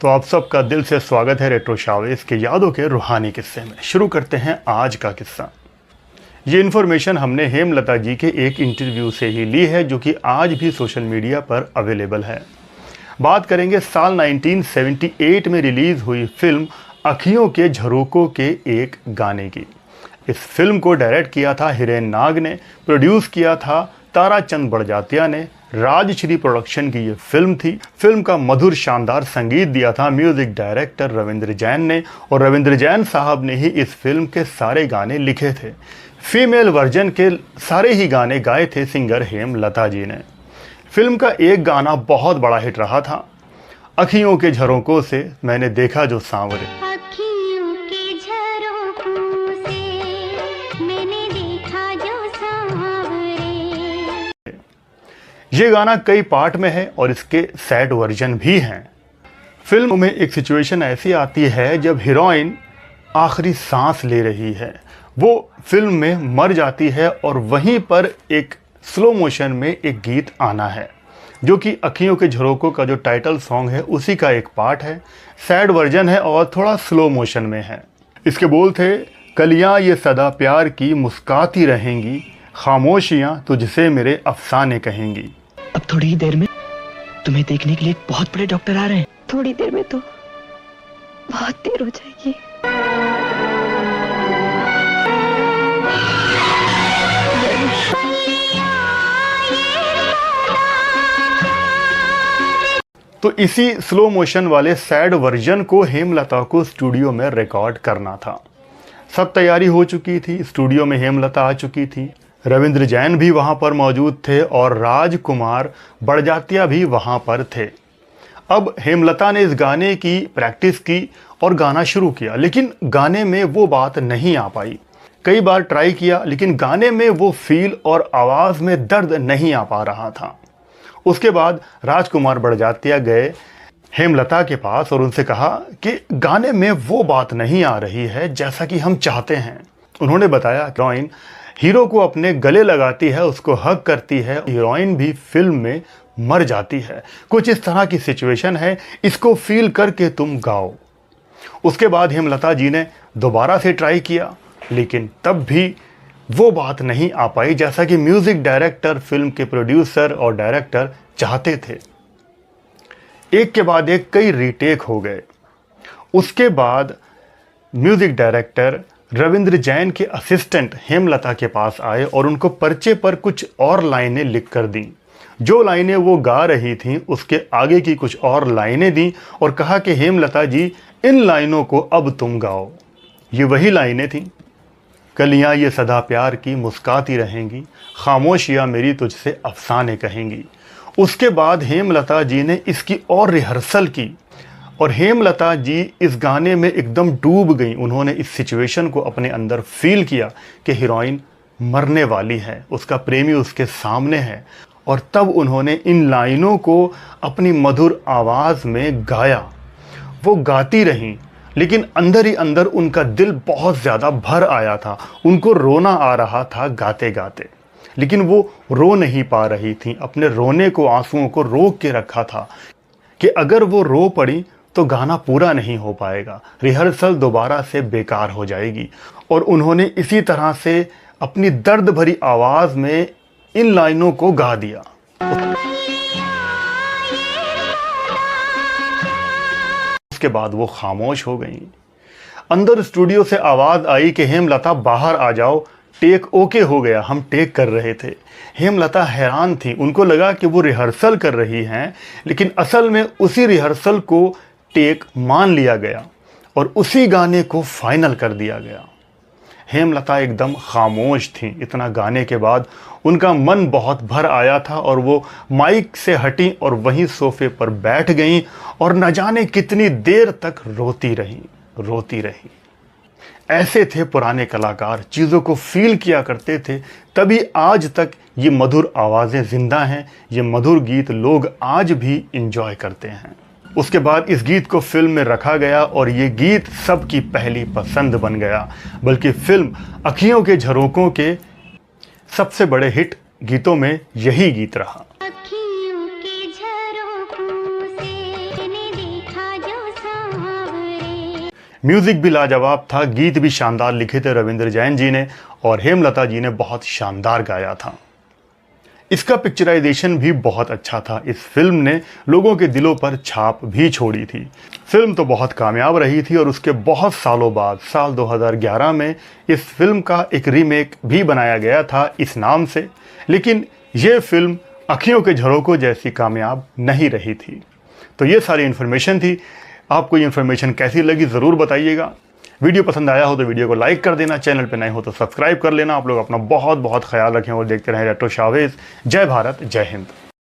तो आप सबका दिल से स्वागत है रेट्रो शावेज के यादों के रूहानी किस्से में। शुरू करते हैं आज का किस्सा। ये इन्फॉर्मेशन हमने हेमलता जी के एक इंटरव्यू से ही ली है जो कि आज भी सोशल मीडिया पर अवेलेबल है। बात करेंगे साल 1978 में रिलीज हुई फिल्म अखियों के झरोकों के एक गाने की। इस फिल्म को डायरेक्ट किया था हिरेन नाग ने, प्रोड्यूस किया था ताराचंद बड़जात्या ने। राजश्री प्रोडक्शन की ये फिल्म थी। फिल्म का मधुर शानदार संगीत दिया था म्यूजिक डायरेक्टर रविंद्र जैन ने, और रविंद्र जैन साहब ने ही इस फिल्म के सारे गाने लिखे थे। फीमेल वर्जन के सारे ही गाने गाए थे सिंगर हेमलता जी ने। फिल्म का एक गाना बहुत बड़ा हिट रहा था, अखियों के झरोकों से मैंने देखा जो सांवरे। ये गाना कई पार्ट में है और इसके सैड वर्जन भी हैं। फिल्म में एक सिचुएशन ऐसी आती है जब हीरोइन आखिरी सांस ले रही है, वो फिल्म में मर जाती है और वहीं पर एक स्लो मोशन में एक गीत आना है जो कि अखियों के झरोकों का जो टाइटल सॉन्ग है उसी का एक पार्ट है। सैड वर्जन है और थोड़ा स्लो मोशन में है। इसके बोल थे, कलियां ये सदा प्यार की मुस्काती रहेंगी, खामोशियां तुझसे मेरे अफसाने कहेंगी। अब थोड़ी ही देर में तुम्हें देखने के लिए एक बहुत बड़े डॉक्टर आ रहे हैं। थोड़ी देर में तो बहुत देर हो जाएगी। तो इसी स्लो मोशन वाले सैड वर्जन को हेमलता को स्टूडियो में रिकॉर्ड करना था। सब तैयारी हो चुकी थी, स्टूडियो में हेमलता आ चुकी थी, रविंद्र जैन भी वहाँ पर मौजूद थे और राजकुमार बड़जात्या भी वहाँ पर थे। अब हेमलता ने इस गाने की प्रैक्टिस की और गाना शुरू किया, लेकिन गाने में वो बात नहीं आ पाई। कई बार ट्राई किया लेकिन गाने में वो फील और आवाज़ में दर्द नहीं आ पा रहा था। उसके बाद राजकुमार बड़जात्या गए हेमलता के पास और उनसे कहा कि गाने में वो बात नहीं आ रही है जैसा कि हम चाहते हैं। उन्होंने बताया हीरोइन हीरो को अपने गले लगाती है, उसको हग करती है, हीरोइन भी फिल्म में मर जाती है। कुछ इस तरह की सिचुएशन है, इसको फील करके तुम गाओ। उसके बाद हेमलता जी ने दोबारा से ट्राई किया लेकिन तब भी वो बात नहीं आ पाई जैसा कि म्यूजिक डायरेक्टर, फिल्म के प्रोड्यूसर और डायरेक्टर चाहते थे। एक के बाद एक कई रीटेक हो गए। उसके बाद म्यूजिक डायरेक्टर रविंद्र जैन के असिस्टेंट हेमलता के पास आए और उनको पर्चे पर कुछ और लाइनें लिख कर दी। जो लाइनें वो गा रही थीं उसके आगे की कुछ और लाइनें दी और कहा कि हेमलता जी इन लाइनों को अब तुम गाओ। ये वही लाइनें थीं, कलियां ये सदा प्यार की मुस्काती रहेंगी, खामोशियां मेरी तुझसे अफसाने कहेंगी। उसके बाद हेमलता जी ने इसकी और रिहर्सल की और हेमलता जी इस गाने में एकदम डूब गई। उन्होंने इस सिचुएशन को अपने अंदर फील किया कि हीरोइन मरने वाली है, उसका प्रेमी उसके सामने है, और तब उन्होंने इन लाइनों को अपनी मधुर आवाज़ में गाया। वो गाती रहीं लेकिन अंदर ही अंदर उनका दिल बहुत ज़्यादा भर आया था। उनको रोना आ रहा था गाते गाते, लेकिन वो रो नहीं पा रही थी। अपने रोने को, आंसुओं को रोक के रखा था कि अगर वो रो पड़ी तो गाना पूरा नहीं हो पाएगा, रिहर्सल दोबारा से बेकार हो जाएगी। और उन्होंने इसी तरह से अपनी दर्द भरी आवाज़ में इन लाइनों को गा दिया। उसके बाद वो खामोश हो गई। अंदर स्टूडियो से आवाज़ आई कि हेमलता बाहर आ जाओ, टेक ओके हो गया, हम टेक कर रहे थे। हेमलता हैरान थी, उनको लगा कि वो रिहर्सल कर रही हैं लेकिन असल में उसी रिहर्सल को टेक मान लिया गया और उसी गाने को फाइनल कर दिया गया। हेमलता एकदम खामोश थी। इतना गाने के बाद उनका मन बहुत भर आया था और वो माइक से हटी और वहीं सोफे पर बैठ गईं और न जाने कितनी देर तक रोती रही। ऐसे थे पुराने कलाकार, चीज़ों को फील किया करते थे, तभी आज तक ये मधुर आवाज़ें ज़िंदा हैं। ये मधुर गीत लोग आज भी इंजॉय करते हैं। उसके बाद इस गीत को फिल्म में रखा गया और ये गीत सबकी पहली पसंद बन गया, बल्कि फिल्म अखियों के झरोकों के सबसे बड़े हिट गीतों में यही गीत रहा। अखियों के झरोकों से मैंने देखा जो म्यूज़िक भी लाजवाब था, गीत भी शानदार लिखे थे रविंद्र जैन जी ने और हेमलता जी ने बहुत शानदार गाया था। इसका पिक्चराइजेशन भी बहुत अच्छा था। इस फिल्म ने लोगों के दिलों पर छाप भी छोड़ी थी। फिल्म तो बहुत कामयाब रही थी और उसके बहुत सालों बाद साल 2011 में इस फिल्म का एक रीमेक भी बनाया गया था इस नाम से, लेकिन ये फिल्म अखियों के झरोकों जैसी कामयाब नहीं रही थी। तो ये सारी इन्फॉर्मेशन थी। आपको ये इन्फॉर्मेशन कैसी लगी ज़रूर बताइएगा। वीडियो पसंद आया हो तो वीडियो को लाइक कर देना, चैनल पे नए हो तो सब्सक्राइब कर लेना। आप लोग अपना बहुत बहुत ख्याल रखें और देखते रहें रेट्रो शावेज। जय भारत, जय हिंद।